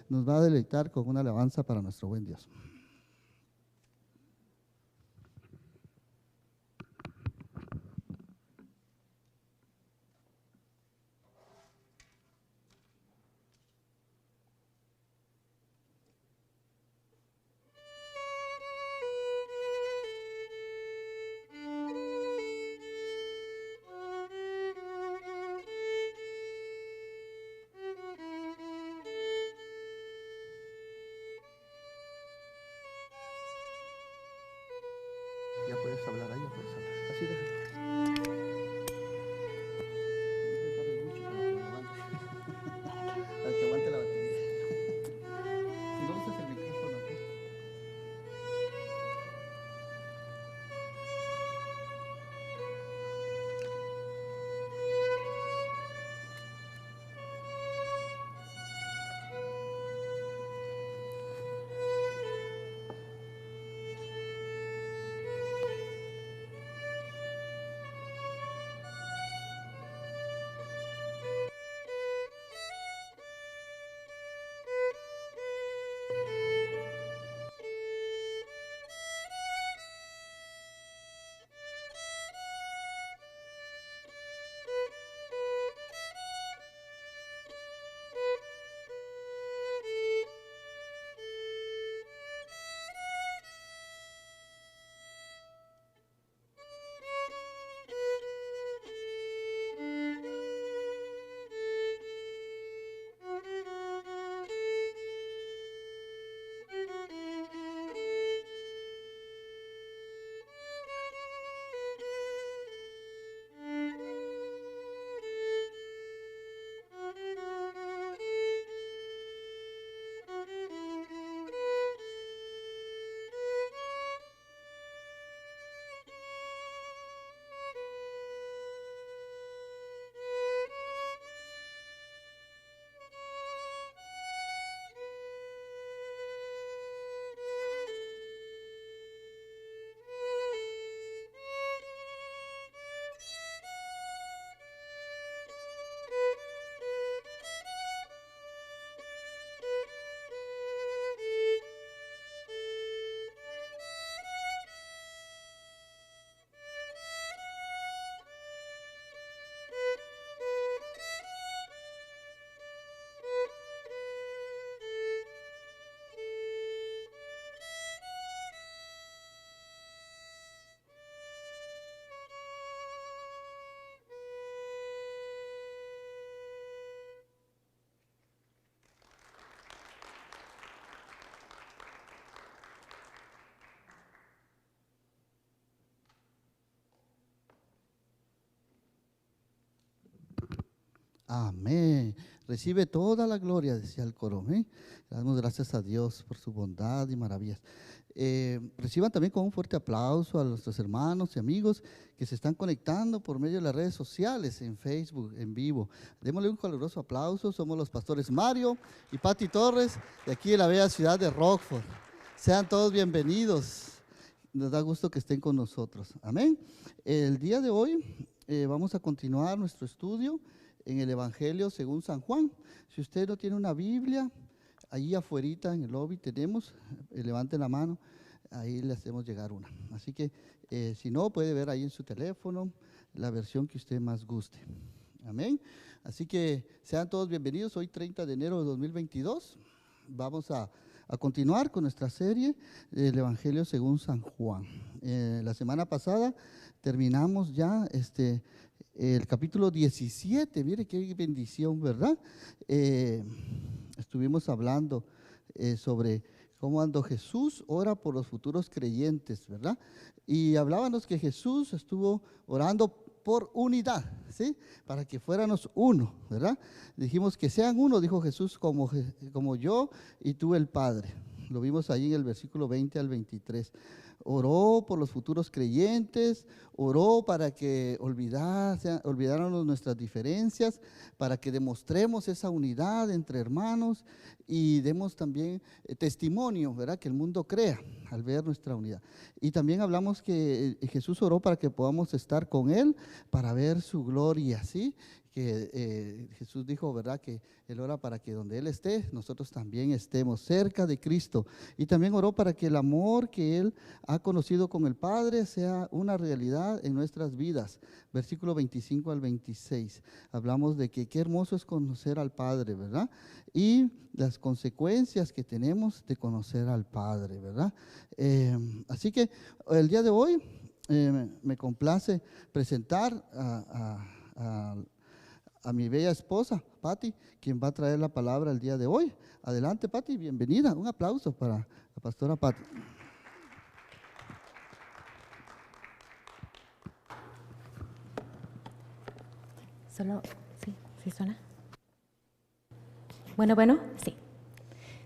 nos va a deleitar con una alabanza para nuestro buen Dios. Ya puedes hablar ahí, ya puedes hablar. Así déjalo. Para que aguante la batería. Si no usas el micrófono, ¿ok? Amén. Recibe toda la gloria, decía el coro. Damos gracias a Dios por su bondad y maravillas. Reciban también con un fuerte aplauso a nuestros hermanos y amigos que se están conectando por medio de las redes sociales, en Facebook, en vivo. Démosle un caluroso aplauso. Somos los pastores Mario y Pati Torres, de aquí de la bella ciudad de Rockford. Sean todos bienvenidos. Nos da gusto que estén con nosotros. Amén. El día de hoy vamos a continuar nuestro estudio en el Evangelio según San Juan. Si usted no tiene una Biblia, ahí afuerita en el lobby tenemos, levanten la mano, ahí le hacemos llegar una. Así que si no, puede ver ahí en su teléfono la versión que usted más guste. Amén. Así que sean todos bienvenidos. Hoy 30 de enero de 2022 vamos a continuar con nuestra serie del Evangelio según San Juan. La semana pasada terminamos ya el capítulo 17, mire qué bendición, ¿verdad? Estuvimos hablando sobre cómo cuando Jesús ora por los futuros creyentes, ¿verdad? Y hablábamos que Jesús estuvo orando por unidad, ¿sí? Para que fuéramos uno, ¿verdad? Dijimos que sean uno, dijo Jesús, como yo y tú el Padre. Lo vimos ahí en el versículo 20 al 23. Oró por los futuros creyentes, oró para que olvidáramos nuestras diferencias, para que demostremos esa unidad entre hermanos y demos también testimonio, ¿verdad? Que el mundo crea al ver nuestra unidad. Y también hablamos que Jesús oró para que podamos estar con Él, para ver su gloria, ¿sí? que Jesús dijo, ¿verdad?, que Él ora para que donde Él esté, nosotros también estemos cerca de Cristo. Y también oró para que el amor que Él ha conocido con el Padre sea una realidad en nuestras vidas. Versículo 25 al 26. Hablamos de que qué hermoso es conocer al Padre, ¿verdad? Y las consecuencias que tenemos de conocer al Padre, ¿verdad? Así que el día de hoy me complace presentar a mi bella esposa, Patti, quien va a traer la palabra el día de hoy. Adelante, Patti, bienvenida. Un aplauso para la pastora Patti. Solo, sí suena. Bueno, sí.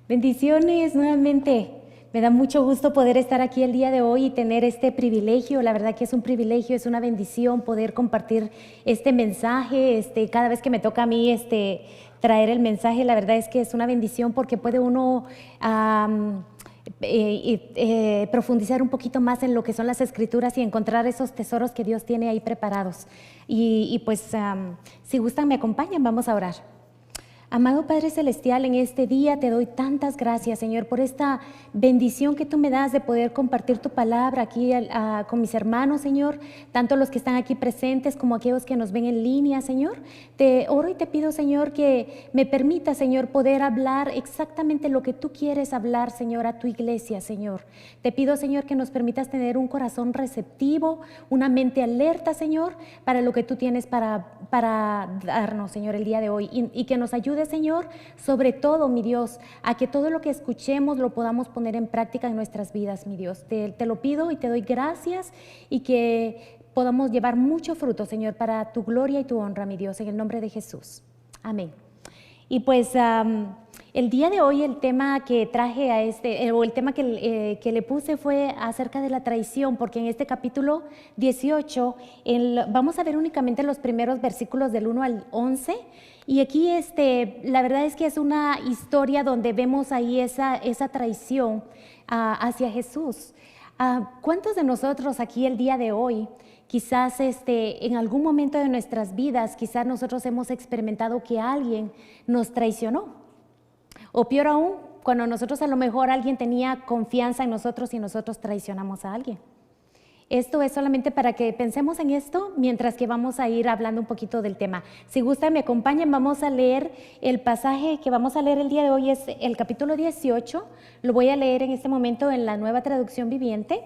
Bendiciones nuevamente. Me da mucho gusto poder estar aquí el día de hoy y tener este privilegio. La verdad que es un privilegio, es una bendición poder compartir este mensaje. Cada vez que me toca a mí traer el mensaje, la verdad es que es una bendición porque puede uno profundizar un poquito más en lo que son las Escrituras y encontrar esos tesoros que Dios tiene ahí preparados. Si gustan, me acompañan, vamos a orar. Amado Padre Celestial, en este día te doy tantas gracias, Señor, por esta bendición que tú me das de poder compartir tu palabra aquí con mis hermanos, Señor, tanto los que están aquí presentes como aquellos que nos ven en línea, Señor. Te oro y te pido, Señor, que me permita, Señor, poder hablar exactamente lo que tú quieres hablar, Señor, a tu iglesia, Señor. Te pido, Señor, que nos permitas tener un corazón receptivo, una mente alerta, Señor, para lo que tú tienes para darnos, Señor, el día de hoy y que nos ayude, Señor, sobre todo, mi Dios, a que todo lo que escuchemos lo podamos poner en práctica en nuestras vidas, mi Dios. Te lo pido y te doy gracias y que podamos llevar mucho fruto, Señor, para tu gloria y tu honra, mi Dios, en el nombre de Jesús. Amén. Y pues el día de hoy el tema que traje o el tema que le puse fue acerca de la traición, porque en este capítulo 18 vamos a ver únicamente los primeros versículos del 1 al 11. Y aquí la verdad es que es una historia donde vemos ahí esa traición hacia Jesús. ¿Cuántos de nosotros aquí el día de hoy, quizás en algún momento de nuestras vidas, quizás nosotros hemos experimentado que alguien nos traicionó? O peor aún, cuando nosotros a lo mejor alguien tenía confianza en nosotros y nosotros traicionamos a alguien. Esto es solamente para que pensemos en esto mientras que vamos a ir hablando un poquito del tema. Si gustan, me acompañan, vamos a leer el pasaje que vamos a leer el día de hoy, es el capítulo 18. Lo voy a leer en este momento en la Nueva Traducción Viviente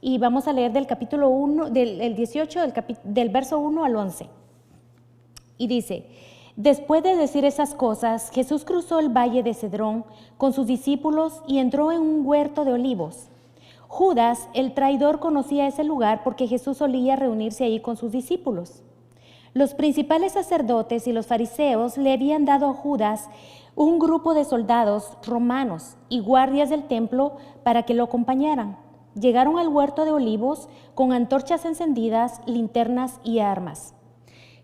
y vamos a leer del capítulo 1, del 18, del verso 1 al 11. Y dice: después de decir esas cosas, Jesús cruzó el valle de Cedrón con sus discípulos y entró en un huerto de olivos. Judas, el traidor, conocía ese lugar porque Jesús solía reunirse ahí con sus discípulos. Los principales sacerdotes y los fariseos le habían dado a Judas un grupo de soldados romanos y guardias del templo para que lo acompañaran. Llegaron al huerto de olivos con antorchas encendidas, linternas y armas.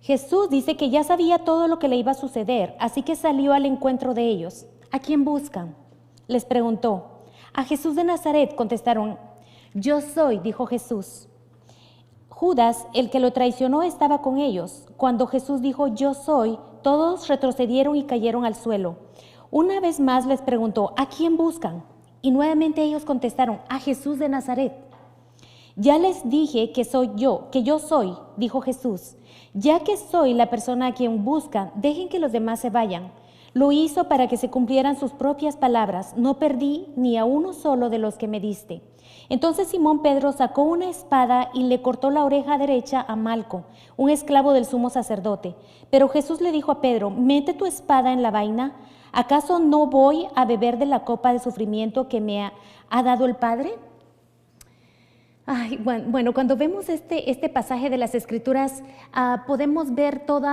Jesús dice que ya sabía todo lo que le iba a suceder, así que salió al encuentro de ellos. ¿A quién buscan?, les preguntó. A Jesús de Nazaret, contestaron. Yo soy, dijo Jesús. Judas, el que lo traicionó, estaba con ellos. Cuando Jesús dijo yo soy, todos retrocedieron y cayeron al suelo. Una vez más les preguntó, ¿a quién buscan? Y nuevamente ellos contestaron, a Jesús de Nazaret. Ya les dije que yo soy, dijo Jesús. Ya que soy la persona a quien buscan, dejen que los demás se vayan. Lo hizo para que se cumplieran sus propias palabras. No perdí ni a uno solo de los que me diste. Entonces Simón Pedro sacó una espada y le cortó la oreja derecha a Malco, un esclavo del sumo sacerdote. Pero Jesús le dijo a Pedro, mete tu espada en la vaina. ¿Acaso no voy a beber de la copa de sufrimiento que me ha dado el Padre? Bueno, cuando vemos este pasaje de las Escrituras, podemos ver todo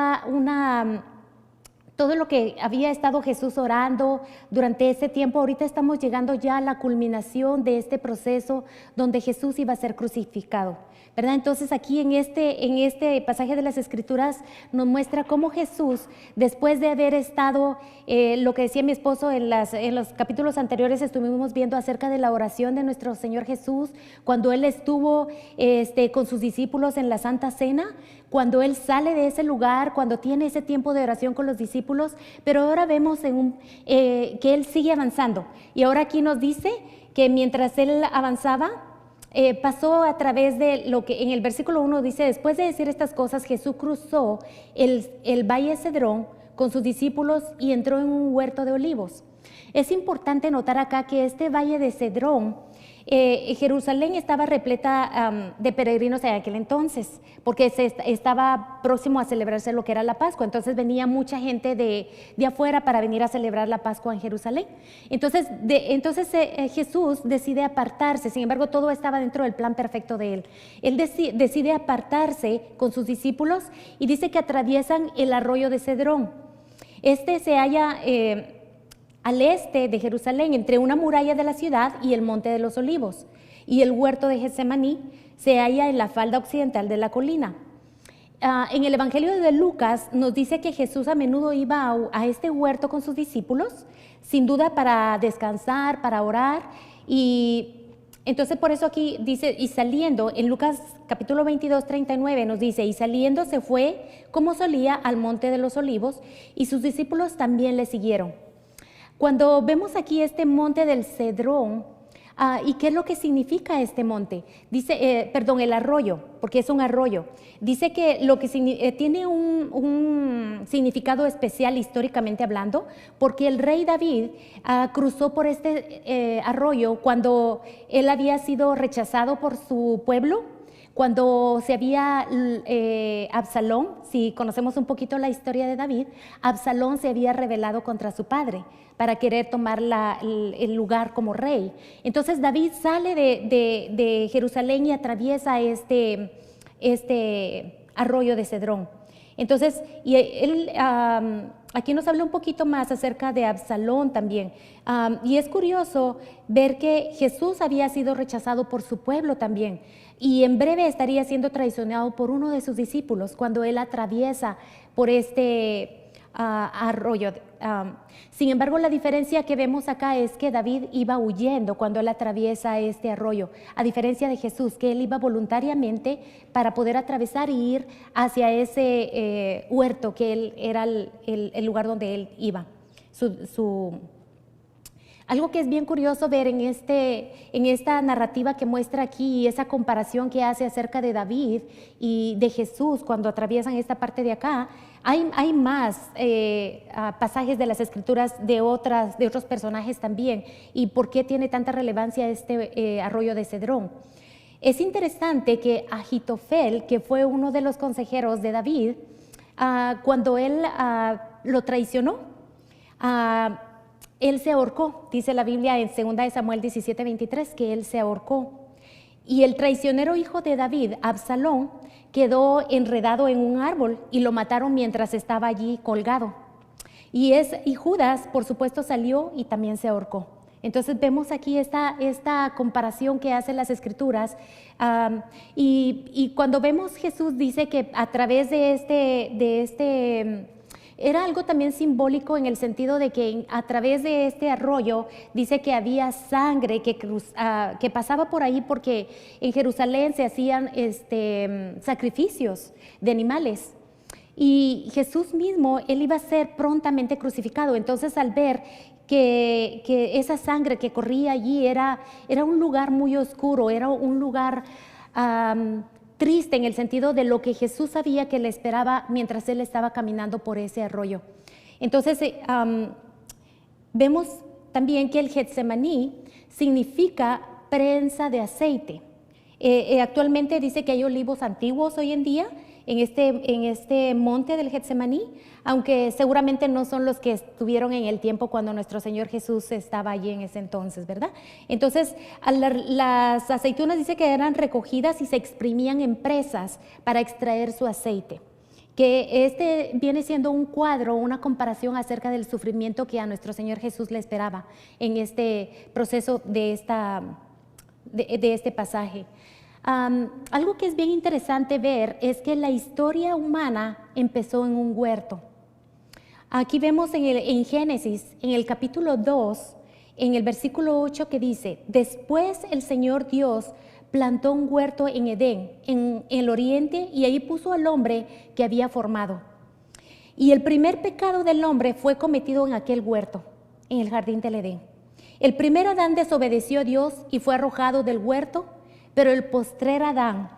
lo que había estado Jesús orando durante ese tiempo. Ahorita estamos llegando ya a la culminación de este proceso donde Jesús iba a ser crucificado, ¿verdad? Entonces aquí en este pasaje de las Escrituras nos muestra cómo Jesús, después de haber estado, lo que decía mi esposo en los capítulos anteriores, estuvimos viendo acerca de la oración de nuestro Señor Jesús, cuando Él estuvo con sus discípulos en la Santa Cena, cuando Él sale de ese lugar, cuando tiene ese tiempo de oración con los discípulos, pero ahora vemos que Él sigue avanzando. Y ahora aquí nos dice que mientras Él avanzaba, pasó a través de lo que en el versículo 1 dice: después de decir estas cosas, Jesús cruzó el valle Cedrón con sus discípulos y entró en un huerto de olivos. Es importante notar acá que este valle de Cedrón, Jerusalén estaba repleta de peregrinos en aquel entonces, porque estaba próximo a celebrarse lo que era la Pascua. Entonces venía mucha gente de afuera para venir a celebrar la Pascua en Jerusalén. Entonces Jesús decide apartarse. Sin embargo, todo estaba dentro del plan perfecto de Él. Él decide apartarse con sus discípulos y dice que atraviesan el arroyo de Cedrón. Este se halla al este de Jerusalén, entre una muralla de la ciudad y el monte de los olivos, y el huerto de Getsemaní se halla en la falda occidental de la colina. En el Evangelio de Lucas nos dice que Jesús a menudo iba a este huerto con sus discípulos, sin duda para descansar, para orar, y entonces por eso aquí dice: y saliendo, en Lucas capítulo 22, 39 nos dice: y saliendo se fue como solía al monte de los olivos, y sus discípulos también le siguieron. Cuando vemos aquí este monte del Cedrón, ¿y qué es lo que significa este monte? Dice, el arroyo, porque es un arroyo. Dice que tiene un significado especial históricamente hablando, porque el rey David cruzó por este arroyo cuando él había sido rechazado por su pueblo, cuando se había Absalón. Si conocemos un poquito la historia de David, Absalón se había rebelado contra su padre para querer tomar el lugar como rey. Entonces David sale de Jerusalén y atraviesa este arroyo de Cedrón. Entonces, y él aquí nos habla un poquito más acerca de Absalón también. Y es curioso ver que Jesús había sido rechazado por su pueblo también, y en breve estaría siendo traicionado por uno de sus discípulos cuando él atraviesa por este arroyo. Sin embargo, la diferencia que vemos acá es que David iba huyendo cuando él atraviesa este arroyo, a diferencia de Jesús, que él iba voluntariamente para poder atravesar y ir hacia ese huerto, que él era el lugar donde él iba. Algo que es bien curioso ver en esta narrativa que muestra aquí, esa comparación que hace acerca de David y de Jesús cuando atraviesan esta parte de acá, hay más pasajes de las Escrituras de otros personajes también, y por qué tiene tanta relevancia este arroyo de Cedrón. Es interesante que Ahitofel, que fue uno de los consejeros de David, cuando él lo traicionó, él se ahorcó. Dice la Biblia en 2 Samuel 17, 23 que él se ahorcó. Y el traicionero hijo de David, Absalón, quedó enredado en un árbol y lo mataron mientras estaba allí colgado. Y Judas, por supuesto, salió y también se ahorcó. Entonces vemos aquí esta comparación que hacen las Escrituras, y cuando vemos Jesús dice que a través de este era algo también simbólico, en el sentido de que a través de este arroyo dice que había sangre que pasaba por ahí, porque en Jerusalén se hacían sacrificios de animales, y Jesús mismo, él iba a ser prontamente crucificado. Entonces, al ver que esa sangre que corría allí era un lugar muy oscuro, era un lugar triste, en el sentido de lo que Jesús sabía que le esperaba mientras él estaba caminando por ese arroyo. Entonces vemos también que el Getsemaní significa prensa de aceite. Actualmente dice que hay olivos antiguos hoy en día en este monte del Getsemaní, aunque seguramente no son los que estuvieron en el tiempo cuando nuestro Señor Jesús estaba allí en ese entonces, ¿verdad? Entonces, las aceitunas dice que eran recogidas y se exprimían en presas para extraer su aceite, que viene siendo un cuadro, una comparación acerca del sufrimiento que a nuestro Señor Jesús le esperaba en este proceso de este pasaje. Algo que es bien interesante ver es que la historia humana empezó en un huerto. Aquí vemos en Génesis, en el capítulo 2, en el versículo 8, que dice: después el Señor Dios plantó un huerto en Edén, en el oriente, y ahí puso al hombre que había formado. Y el primer pecado del hombre fue cometido en aquel huerto, en el jardín del Edén. El primer Adán desobedeció a Dios y fue arrojado del huerto, pero el postrer Adán,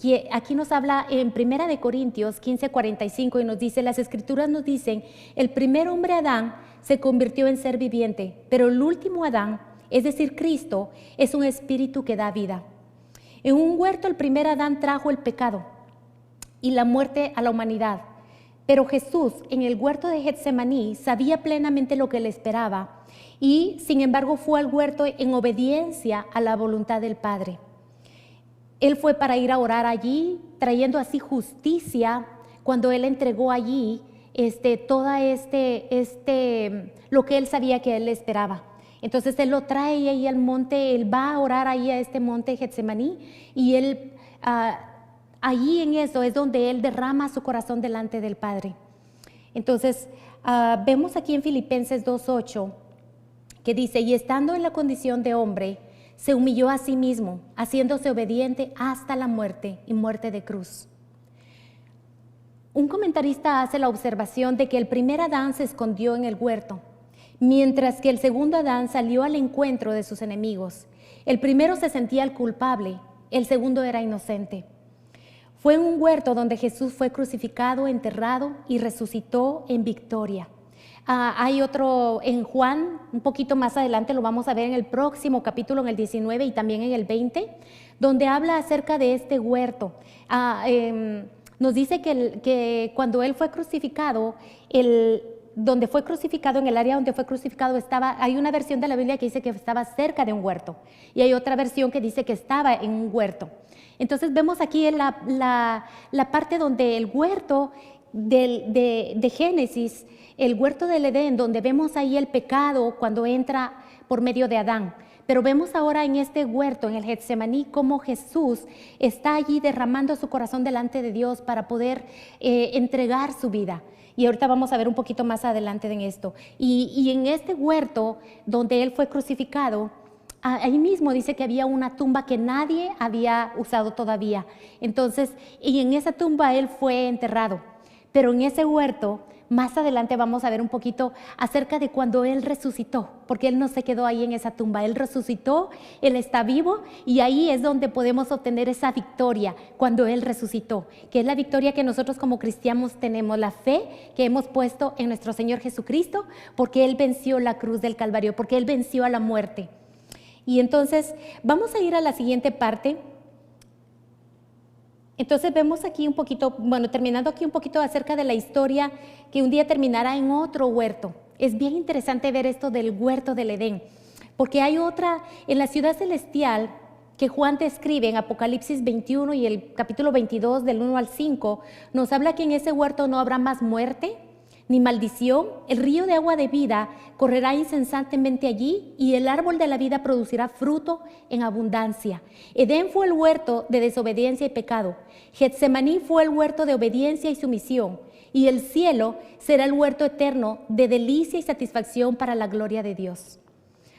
que aquí nos habla en 1 de Corintios 15:45 y nos dice, las escrituras nos dicen, el primer hombre Adán se convirtió en ser viviente, pero el último Adán, es decir, Cristo, es un espíritu que da vida. En un huerto el primer Adán trajo el pecado y la muerte a la humanidad. Pero Jesús, en el huerto de Getsemaní, sabía plenamente lo que le esperaba y, sin embargo, fue al huerto en obediencia a la voluntad del Padre. Él fue para ir a orar allí, trayendo así justicia cuando Él entregó allí lo que Él sabía que Él le esperaba. Entonces Él lo trae ahí al monte, Él va a orar ahí a este monte Getsemaní y Él... allí en eso es donde Él derrama su corazón delante del Padre. Entonces, vemos aquí en Filipenses 2:8 que dice, y estando en la condición de hombre, se humilló a sí mismo, haciéndose obediente hasta la muerte y muerte de cruz. Un comentarista hace la observación de que el primer Adán se escondió en el huerto, mientras que el segundo Adán salió al encuentro de sus enemigos. El primero se sentía el culpable, el segundo era inocente. Fue en un huerto donde Jesús fue crucificado, enterrado y resucitó en victoria. Hay otro en Juan, un poquito más adelante, lo vamos a ver en el próximo capítulo, en el 19 y también en el 20, donde habla acerca de este huerto. Nos dice que cuando Él fue crucificado, donde fue crucificado, en el área donde fue crucificado hay una versión de la Biblia que dice que estaba cerca de un huerto y hay otra versión que dice que estaba en un huerto. Entonces vemos aquí en la parte donde el huerto de Génesis, el huerto del Edén, donde vemos ahí el pecado cuando entra por medio de Adán. Pero vemos ahora en este huerto, en el Getsemaní, cómo Jesús está allí derramando su corazón delante de Dios para poder entregar su vida. Y ahorita vamos a ver un poquito más adelante en esto. Y en este huerto donde Él fue crucificado, ahí mismo dice que había una tumba que nadie había usado todavía. Entonces, y en esa tumba Él fue enterrado. Pero en ese huerto, más adelante vamos a ver un poquito acerca de cuando Él resucitó, porque Él no se quedó ahí en esa tumba, Él resucitó, Él está vivo y ahí es donde podemos obtener esa victoria cuando Él resucitó, que es la victoria que nosotros como cristianos tenemos, la fe que hemos puesto en nuestro Señor Jesucristo, porque Él venció la cruz del Calvario, porque Él venció a la muerte. Y entonces vamos a ir a la siguiente parte. Entonces vemos aquí un poquito, bueno, terminando aquí un poquito acerca de la historia que un día terminará en otro huerto. Es bien interesante ver esto del huerto del Edén, porque hay otra en la ciudad celestial que Juan describe en Apocalipsis 21 y el capítulo 22 del 1 al 5, nos habla que en ese huerto no habrá más muerte, ni maldición, el río de agua de vida correrá incesantemente allí y el árbol de la vida producirá fruto en abundancia. Edén fue el huerto de desobediencia y pecado. Getsemaní fue el huerto de obediencia y sumisión. Y el cielo será el huerto eterno de delicia y satisfacción para la gloria de Dios.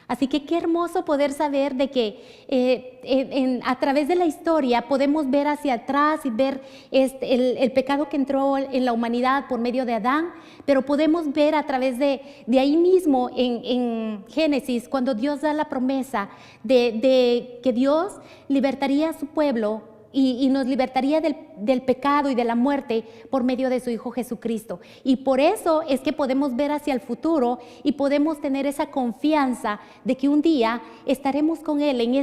Así que qué hermoso poder saber de que a través de la historia podemos ver hacia atrás y ver el pecado que entró en la humanidad por medio de Adán, pero podemos ver a través de ahí mismo en Génesis, cuando Dios da la promesa de que Dios libertaría a su pueblo y nos libertaría del pecado y de la muerte por medio de su Hijo Jesucristo. Y por eso es que podemos ver hacia el futuro y podemos tener esa confianza de que un día estaremos con Él en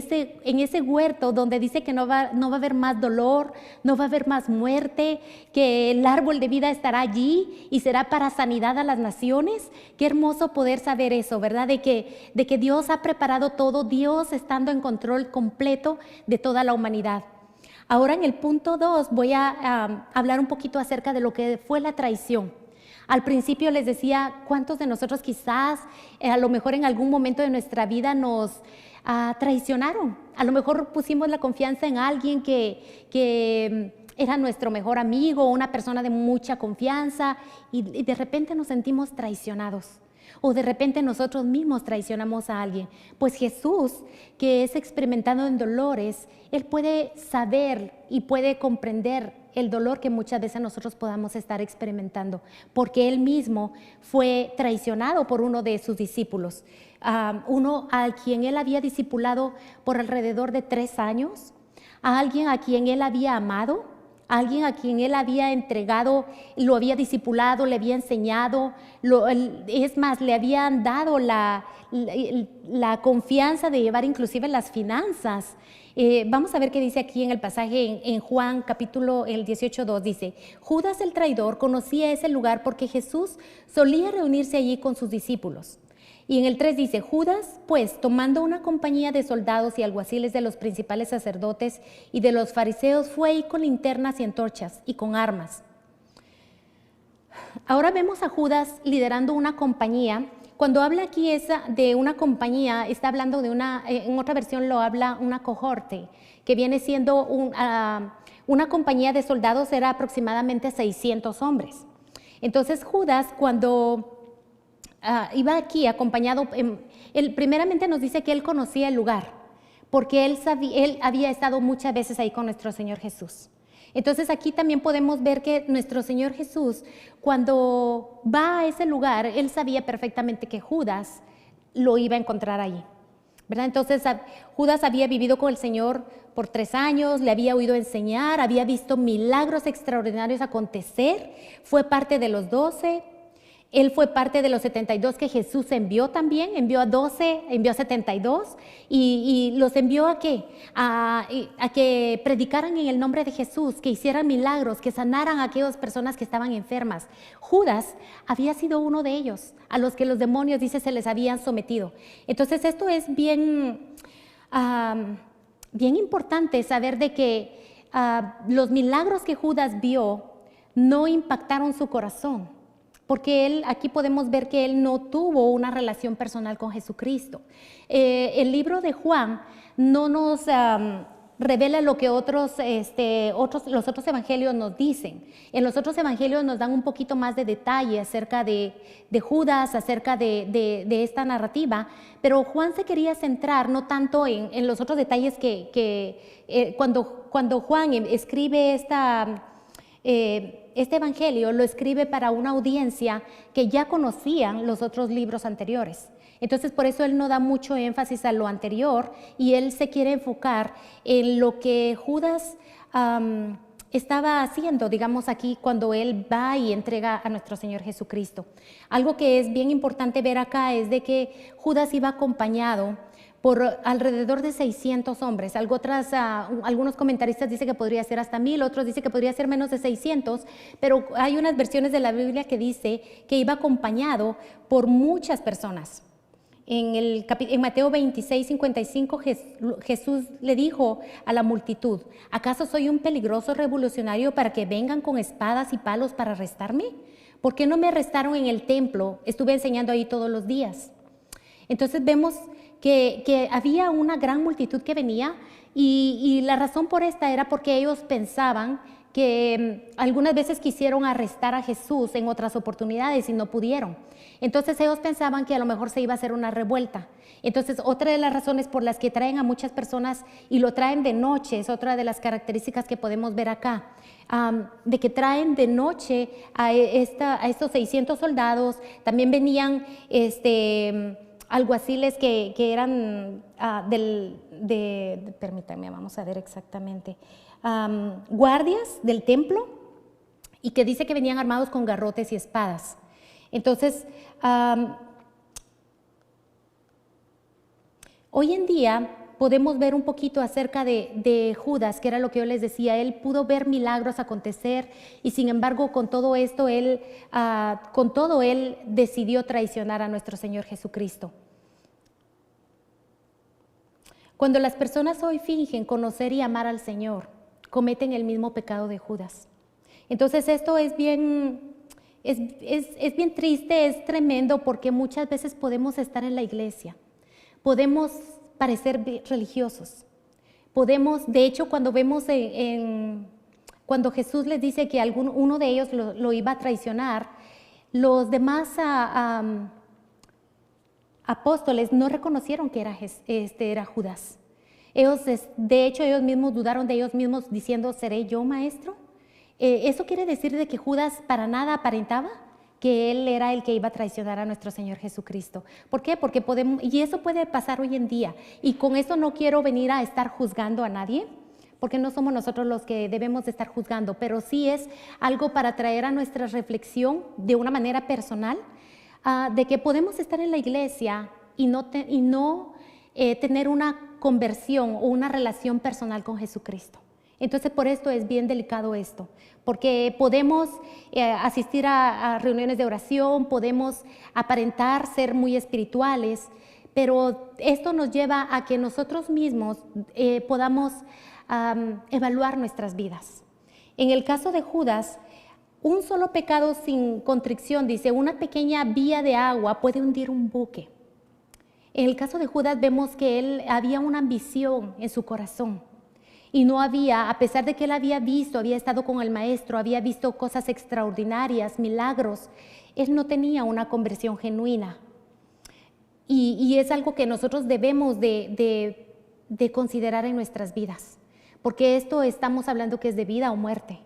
ese huerto donde dice que no va a haber más dolor, no va a haber más muerte, que el árbol de vida estará allí y será para sanidad a las naciones. Qué hermoso poder saber eso, ¿verdad? De que Dios ha preparado todo, Dios estando en control completo de toda la humanidad. Ahora en el punto 2 voy a hablar un poquito acerca de lo que fue la traición. Al principio les decía cuántos de nosotros quizás a lo mejor en algún momento de nuestra vida nos traicionaron. A lo mejor pusimos la confianza en alguien que era nuestro mejor amigo, una persona de mucha confianza y de repente nos sentimos traicionados. O de repente nosotros mismos traicionamos a alguien. Pues Jesús, que es experimentado en dolores, Él puede saber y puede comprender el dolor que muchas veces nosotros podamos estar experimentando, porque Él mismo fue traicionado por uno de sus discípulos, uno a quien Él había discipulado por alrededor de 3 años, a alguien a quien Él había amado, a alguien a quien Él había entregado, lo había discipulado, le había enseñado, es más, le habían dado la confianza de llevar inclusive las finanzas. Vamos a ver qué dice aquí en el pasaje en Juan capítulo 18:2, dice: Judas el traidor conocía ese lugar porque Jesús solía reunirse allí con sus discípulos. Y en el 3 dice: Judas, pues, tomando una compañía de soldados y alguaciles de los principales sacerdotes y de los fariseos, fue ahí con linternas y antorchas y con armas. Ahora vemos a Judas liderando una compañía. Cuando habla aquí de una compañía, está hablando de en otra versión lo habla una cohorte, que viene siendo una compañía de soldados, era aproximadamente 600 hombres. Entonces Judas, cuando iba aquí acompañado, primeramente nos dice que él conocía el lugar, porque él había estado muchas veces ahí con nuestro Señor Jesús. Entonces aquí también podemos ver que nuestro Señor Jesús, cuando va a ese lugar, Él sabía perfectamente que Judas lo iba a encontrar allí, ¿verdad? Entonces Judas había vivido con el Señor por 3 años, le había oído enseñar, había visto milagros extraordinarios acontecer, fue parte de los 12. Él fue parte de los 72 que Jesús envió también, envió a 12, envió a 72 y los envió ¿a qué? A que predicaran en el nombre de Jesús, que hicieran milagros, que sanaran a aquellas personas que estaban enfermas. Judas había sido uno de ellos, a los que los demonios, dice, se les habían sometido. Entonces esto es bien importante saber de que los milagros que Judas vio no impactaron su corazón. Porque aquí podemos ver que él no tuvo una relación personal con Jesucristo. El libro de Juan no nos revela lo que los otros evangelios nos dicen. En los otros evangelios nos dan un poquito más de detalle acerca de Judas, acerca de esta narrativa, pero Juan se quería centrar no tanto en los otros detalles cuando Juan escribe este evangelio, lo escribe para una audiencia que ya conocían los otros libros anteriores. Entonces, por eso él no da mucho énfasis a lo anterior y él se quiere enfocar en lo que Judas estaba haciendo, digamos aquí, cuando él va y entrega a nuestro Señor Jesucristo. Algo que es bien importante ver acá es de que Judas iba acompañado por alrededor de 600 hombres. Algunos comentaristas dicen que podría ser hasta 1000, otros dicen que podría ser menos de 600, pero hay unas versiones de la Biblia que dice que iba acompañado por muchas personas. En Mateo 26:55 Jesús le dijo a la multitud: ¿acaso soy un peligroso revolucionario para que vengan con espadas y palos para arrestarme? ¿Por qué no me arrestaron en el templo? Estuve enseñando ahí todos los días. Entonces vemos que había una gran multitud que venía y la razón por esta era porque ellos pensaban que algunas veces quisieron arrestar a Jesús en otras oportunidades y no pudieron. Entonces ellos pensaban que a lo mejor se iba a hacer una revuelta. Entonces otra de las razones por las que traen a muchas personas y lo traen de noche, es otra de las características que podemos ver acá, de que traen de noche a estos 600 soldados. También venían alguaciles que eran permítanme, vamos a ver exactamente, guardias del templo, y que dice que venían armados con garrotes y espadas. Entonces, hoy en día podemos ver un poquito acerca de Judas, que era lo que yo les decía. Él pudo ver milagros acontecer y sin embargo con todo esto él decidió traicionar a nuestro Señor Jesucristo. Cuando las personas hoy fingen conocer y amar al Señor, cometen el mismo pecado de Judas. Entonces esto es bien triste, es tremendo, porque muchas veces podemos estar en la iglesia, podemos parecer religiosos, de hecho, cuando vemos cuando Jesús les dice que uno de ellos lo iba a traicionar, los demás apóstoles no reconocieron que era Judas. De hecho, ellos mismos dudaron de ellos mismos diciendo, ¿seré yo, maestro? Eso quiere decir de que Judas para nada aparentaba que él era el que iba a traicionar a nuestro Señor Jesucristo. ¿Por qué? Porque y eso puede pasar hoy en día. Y con eso no quiero venir a estar juzgando a nadie, porque no somos nosotros los que debemos de estar juzgando, pero sí es algo para traer a nuestra reflexión de una manera personal, de que podemos estar en la iglesia y no tener una conversión o una relación personal con Jesucristo. Entonces, por esto es bien delicado esto, porque podemos asistir a reuniones de oración, podemos aparentar ser muy espirituales, pero esto nos lleva a que nosotros mismos podamos evaluar nuestras vidas. En el caso de Judas, un solo pecado sin contrición, dice, una pequeña vía de agua puede hundir un buque. En el caso de Judas vemos que él había una ambición en su corazón y no había, a pesar de que él había estado con el maestro, había visto cosas extraordinarias, milagros, él no tenía una conversión genuina. Y es algo que nosotros debemos de considerar en nuestras vidas, porque esto estamos hablando que es de vida o muerte.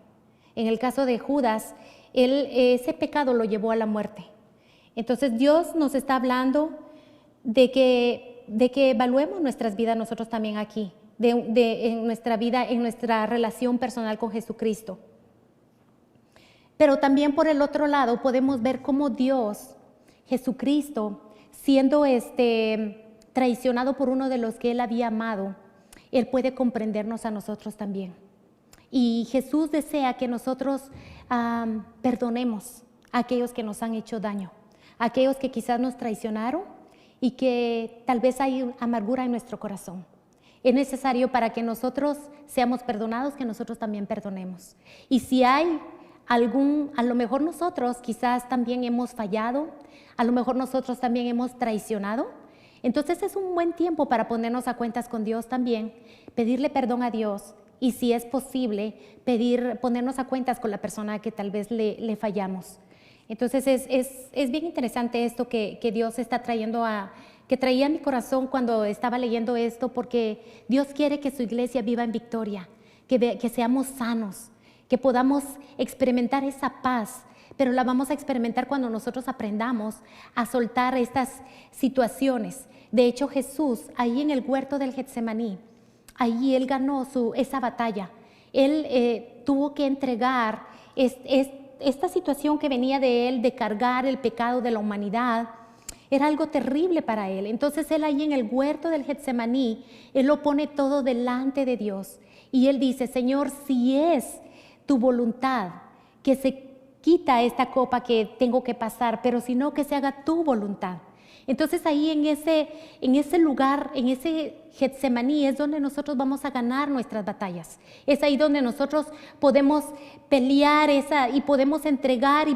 En el caso de Judas, ese pecado lo llevó a la muerte. Entonces Dios nos está hablando de que evaluemos nuestras vidas nosotros también aquí, en nuestra vida, en nuestra relación personal con Jesucristo. Pero también por el otro lado podemos ver cómo Dios, Jesucristo, siendo traicionado por uno de los que Él había amado, Él puede comprendernos a nosotros también. Y Jesús desea que nosotros perdonemos a aquellos que nos han hecho daño, a aquellos que quizás nos traicionaron y que tal vez hay amargura en nuestro corazón. Es necesario para que nosotros seamos perdonados que nosotros también perdonemos. Y si hay a lo mejor nosotros quizás también hemos fallado, a lo mejor nosotros también hemos traicionado, entonces es un buen tiempo para ponernos a cuentas con Dios también, pedirle perdón a Dios y si es posible ponernos a cuentas con la persona que tal vez le fallamos. Entonces es bien interesante esto que Dios está trayendo que traía a mi corazón cuando estaba leyendo esto, porque Dios quiere que su iglesia viva en victoria, que seamos sanos, que podamos experimentar esa paz, pero la vamos a experimentar cuando nosotros aprendamos a soltar estas situaciones. De hecho, Jesús, ahí en el huerto del Getsemaní, ahí Él ganó esa batalla. Él tuvo que entregar esta situación que venía de Él, de cargar el pecado de la humanidad. Era algo terrible para Él. Entonces Él ahí en el huerto del Getsemaní, Él lo pone todo delante de Dios. Y Él dice, Señor, si es tu voluntad que se quita esta copa que tengo que pasar, pero si no, que se haga tu voluntad. Entonces ahí en ese lugar, en ese Getsemaní es donde nosotros vamos a ganar nuestras batallas. Es ahí donde nosotros podemos pelear y podemos entregar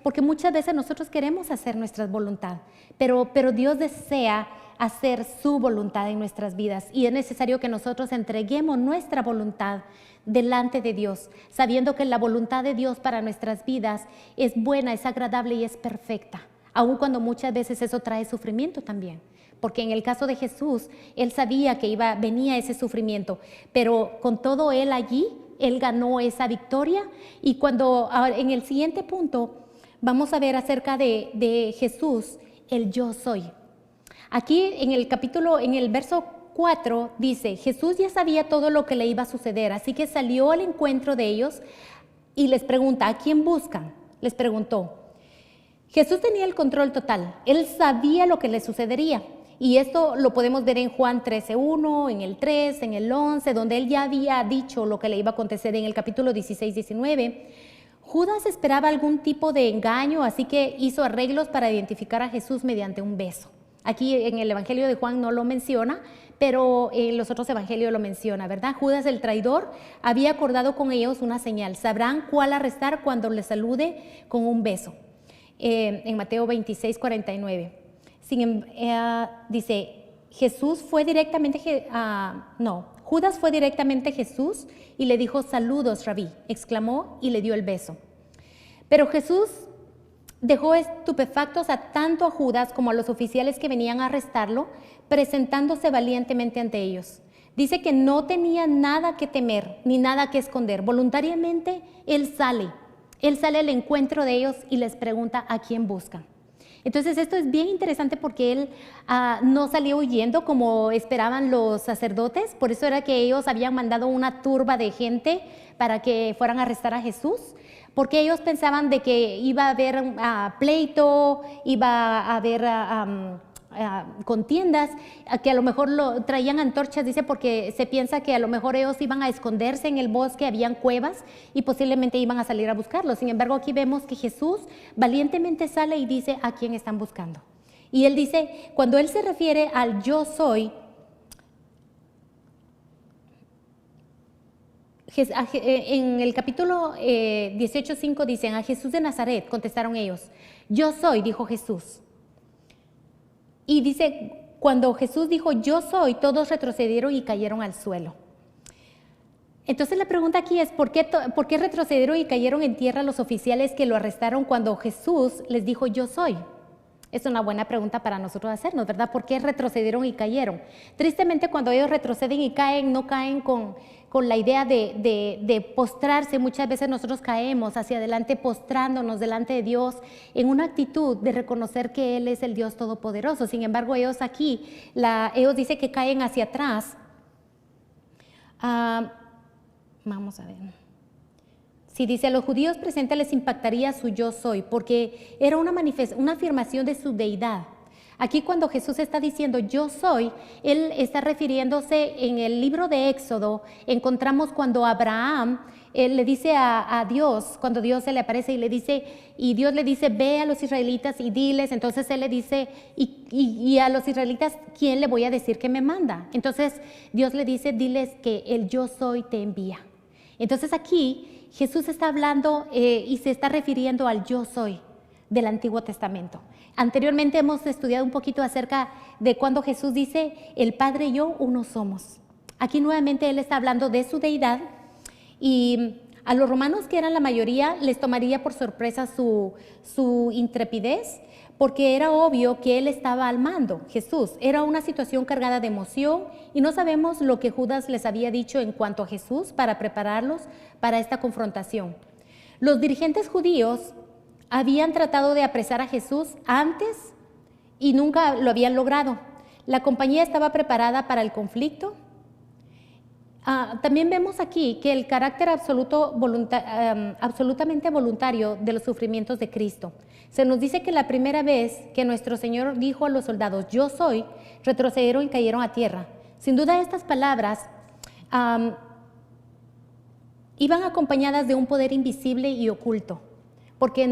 porque muchas veces nosotros queremos hacer nuestra voluntad, pero Dios desea hacer su voluntad en nuestras vidas y es necesario que nosotros entreguemos nuestra voluntad delante de Dios, sabiendo que la voluntad de Dios para nuestras vidas es buena, es agradable y es perfecta. Aun cuando muchas veces eso trae sufrimiento también, porque en el caso de Jesús, Él sabía que venía ese sufrimiento, pero con todo Él allí, Él ganó esa victoria. Y en el siguiente punto vamos a ver acerca de Jesús, el yo soy. Aquí en el verso 4 dice, Jesús ya sabía todo lo que le iba a suceder, así que salió al encuentro de ellos y les pregunta, ¿a quién buscan? Les preguntó. Jesús tenía el control total, Él sabía lo que le sucedería. Y esto lo podemos ver en Juan 13:1, en el 3, en el 11, donde Él ya había dicho lo que le iba a acontecer en el capítulo 16-19. Judas esperaba algún tipo de engaño, así que hizo arreglos para identificar a Jesús mediante un beso. Aquí en el Evangelio de Juan no lo menciona, pero en los otros evangelios lo menciona, ¿verdad? Judas el traidor había acordado con ellos una señal. Sabrán cuál arrestar cuando les salude con un beso. En Mateo 26:49. Dice, Judas fue directamente a Jesús y le dijo, saludos, Rabí, exclamó y le dio el beso. Pero Jesús dejó estupefactos tanto a Judas como a los oficiales que venían a arrestarlo, presentándose valientemente ante ellos. Dice que no tenía nada que temer ni nada que esconder. Voluntariamente él sale al encuentro de ellos y les pregunta a quién buscan. Entonces esto es bien interesante porque él no salió huyendo como esperaban los sacerdotes. Por eso era que ellos habían mandado una turba de gente para que fueran a arrestar a Jesús, porque ellos pensaban de que iba a haber pleito, iba a haber contiendas, que a lo mejor traían antorchas, dice, porque se piensa que a lo mejor ellos iban a esconderse en el bosque, habían cuevas y posiblemente iban a salir a buscarlos. Sin embargo, aquí vemos que Jesús valientemente sale y dice a quién están buscando. Y él dice, cuando él se refiere al yo soy, en el capítulo 18:5 dicen, a Jesús de Nazaret, contestaron ellos, yo soy, dijo Jesús. Y dice, cuando Jesús dijo, yo soy, todos retrocedieron y cayeron al suelo. Entonces la pregunta aquí es, ¿por qué retrocedieron y cayeron en tierra los oficiales que lo arrestaron cuando Jesús les dijo, yo soy? Es una buena pregunta para nosotros hacernos, ¿verdad? ¿Por qué retrocedieron y cayeron? Tristemente, cuando ellos retroceden y caen, no caen con la idea de postrarse. Muchas veces nosotros caemos hacia adelante postrándonos delante de Dios en una actitud de reconocer que Él es el Dios Todopoderoso. Sin embargo, ellos aquí, ellos dicen que caen hacia atrás. Vamos a ver. Si dice, a los judíos presentes les impactaría su yo soy, porque era una afirmación de su deidad. Aquí cuando Jesús está diciendo yo soy, Él está refiriéndose en el libro de Éxodo, encontramos cuando Abraham, él le dice a Dios, cuando Dios se le aparece y Dios le dice, ve a los israelitas y diles, entonces Él le dice, y a los israelitas, ¿quién le voy a decir que me manda? Entonces Dios le dice, diles que el yo soy te envía. Entonces aquí Jesús está hablando y se está refiriendo al yo soy del Antiguo Testamento. Anteriormente hemos estudiado un poquito acerca de cuando Jesús dice, el Padre y yo uno somos. Aquí nuevamente Él está hablando de su deidad y a los romanos, que eran la mayoría, les tomaría por sorpresa su intrepidez, porque era obvio que Él estaba al mando, Jesús. Era una situación cargada de emoción y no sabemos lo que Judas les había dicho en cuanto a Jesús para prepararlos para esta confrontación. Los dirigentes judíos habían tratado de apresar a Jesús antes y nunca lo habían logrado. La compañía estaba preparada para el conflicto. También vemos aquí que el carácter absolutamente voluntario de los sufrimientos de Cristo. Se nos dice que la primera vez que nuestro Señor dijo a los soldados, yo soy, retrocedieron y cayeron a tierra. Sin duda estas palabras iban acompañadas de un poder invisible y oculto, porque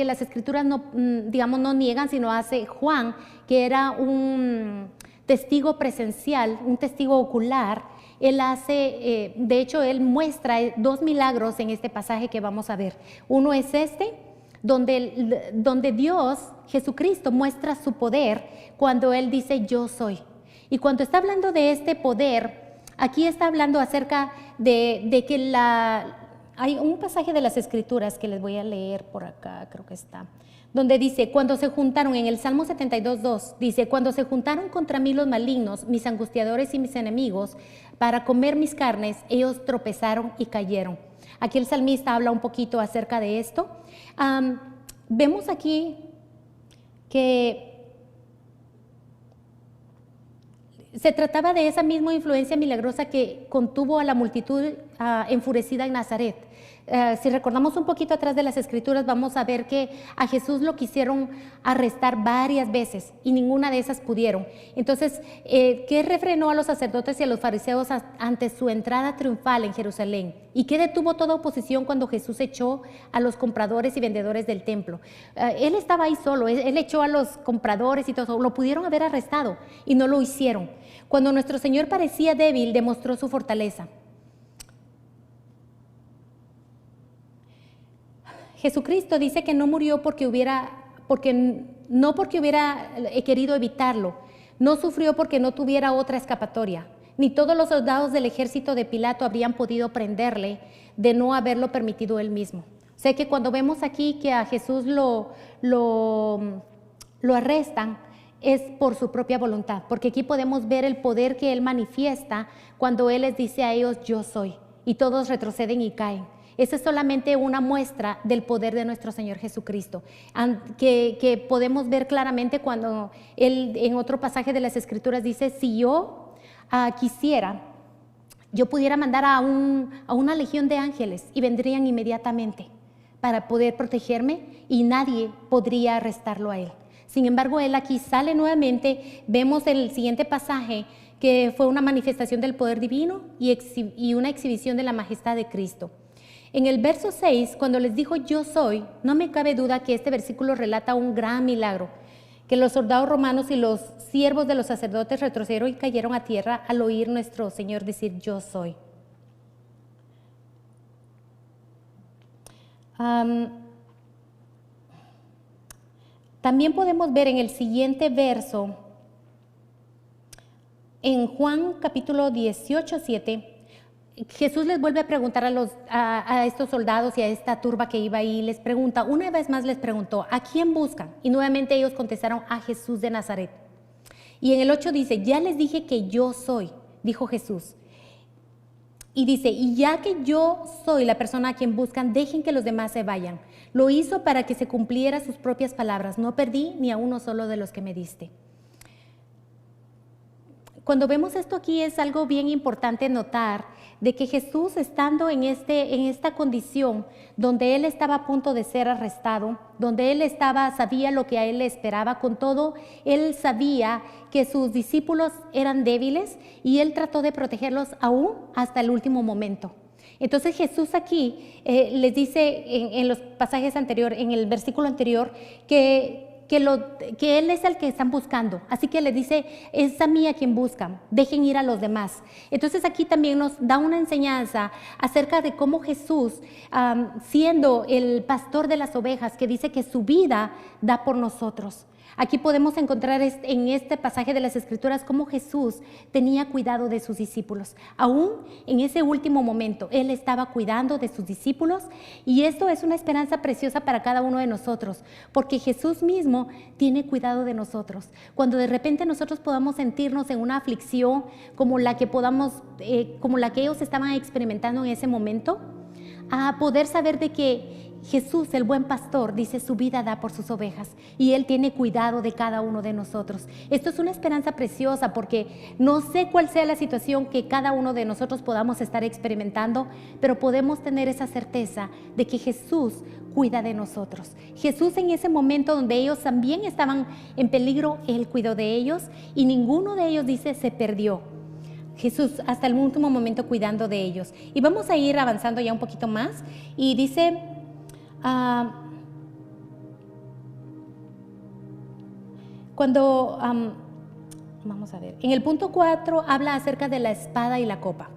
las escrituras no niegan, sino hace Juan, que era un testigo presencial, un testigo ocular. Él hace, de hecho, él muestra 2 milagros en este pasaje que vamos a ver. Uno es donde Dios, Jesucristo, muestra su poder cuando Él dice yo soy. Y cuando está hablando de este poder, aquí está hablando acerca de que hay un pasaje de las Escrituras que les voy a leer por acá, creo que está, donde dice, cuando se juntaron, en el Salmo 72:2, dice, cuando se juntaron contra mí los malignos, mis angustiadores y mis enemigos, para comer mis carnes, ellos tropezaron y cayeron. Aquí el salmista habla un poquito acerca de esto. Vemos aquí que se trataba de esa misma influencia milagrosa que contuvo a la multitud enfurecida en Nazaret. Si recordamos un poquito atrás de las Escrituras, vamos a ver que a Jesús lo quisieron arrestar varias veces y ninguna de esas pudieron. Entonces, ¿qué refrenó a los sacerdotes y a los fariseos ante su entrada triunfal en Jerusalén? ¿Y qué detuvo toda oposición cuando Jesús echó a los compradores y vendedores del templo? Él estaba ahí solo, él echó a los compradores y todo, lo pudieron haber arrestado y no lo hicieron. Cuando nuestro Señor parecía débil, demostró su fortaleza. Jesucristo dice que no murió porque no porque hubiera querido evitarlo, no sufrió porque no tuviera otra escapatoria, ni todos los soldados del ejército de Pilato habrían podido prenderle de no haberlo permitido él mismo. Sé que cuando vemos aquí que a Jesús lo arrestan, es por su propia voluntad, porque aquí podemos ver el poder que Él manifiesta cuando Él les dice a ellos, yo soy, y todos retroceden y caen. Esa es solamente una muestra del poder de nuestro Señor Jesucristo, que podemos ver claramente cuando Él en otro pasaje de las Escrituras dice, si yo quisiera, yo pudiera mandar a una legión de ángeles y vendrían inmediatamente para poder protegerme y nadie podría arrestarlo a Él. Sin embargo, Él aquí sale nuevamente, vemos en el siguiente pasaje que fue una manifestación del poder divino y una exhibición de la majestad de Cristo. En el verso 6, cuando les dijo yo soy, no me cabe duda que este versículo relata un gran milagro, que los soldados romanos y los siervos de los sacerdotes retrocedieron y cayeron a tierra al oír nuestro Señor decir yo soy. También podemos ver en el siguiente verso, en Juan capítulo 18, 7, Jesús les vuelve a preguntar a estos soldados y a esta turba que iba ahí, les pregunta, una vez más les preguntó, ¿a quién buscan? Y nuevamente ellos contestaron, a Jesús de Nazaret. Y en el 8 dice, ya les dije que yo soy, dijo Jesús. Y dice, y ya que yo soy la persona a quien buscan, dejen que los demás se vayan. Lo hizo para que se cumpliera sus propias palabras, no perdí ni a uno solo de los que me diste. Cuando vemos esto aquí es algo bien importante notar de que Jesús estando en esta condición donde Él estaba a punto de ser arrestado, donde Él sabía lo que a Él le esperaba, con todo Él sabía que sus discípulos eran débiles y Él trató de protegerlos aún hasta el último momento. Entonces Jesús aquí les dice en los pasajes anteriores, en el versículo anterior, que Él es el que están buscando. Así que les dice, es a mí a quien buscan, dejen ir a los demás. Entonces aquí también nos da una enseñanza acerca de cómo Jesús, siendo el pastor de las ovejas, que dice que su vida da por nosotros. Aquí podemos encontrar en este pasaje de las Escrituras cómo Jesús tenía cuidado de sus discípulos. Aún en ese último momento, Él estaba cuidando de sus discípulos y esto es una esperanza preciosa para cada uno de nosotros, porque Jesús mismo tiene cuidado de nosotros. Cuando de repente nosotros podamos sentirnos en una aflicción como la que ellos estaban experimentando en ese momento, a poder saber de que Jesús, el buen pastor, dice su vida da por sus ovejas y Él tiene cuidado de cada uno de nosotros. Esto es una esperanza preciosa porque no sé cuál sea la situación que cada uno de nosotros podamos estar experimentando, pero podemos tener esa certeza de que Jesús cuida de nosotros. Jesús en ese momento donde ellos también estaban en peligro, Él cuidó de ellos y ninguno de ellos dice se perdió. Jesús hasta el último momento cuidando de ellos. Y vamos a ir avanzando ya un poquito más y dice... vamos a ver, en el punto 4 habla acerca de la espada y la copa.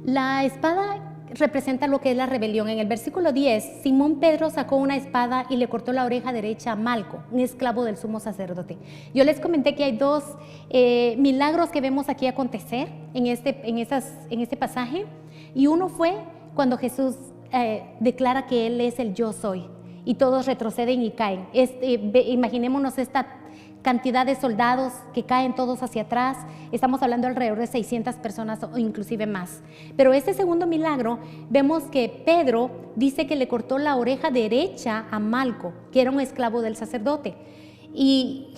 La espada representa lo que es la rebelión. En el versículo 10, Simón Pedro sacó una espada y le cortó la oreja derecha a Malco, un esclavo del sumo sacerdote. Yo les comenté que hay dos milagros que vemos aquí acontecer en este pasaje, y uno fue cuando Jesús declara que Él es el yo soy y todos retroceden y caen. Imaginémonos esta cantidad de soldados que caen todos hacia atrás. Estamos hablando alrededor de 600 personas o inclusive más. Pero este segundo milagro vemos que Pedro dice que le cortó la oreja derecha a Malco, que era un esclavo del sacerdote. Y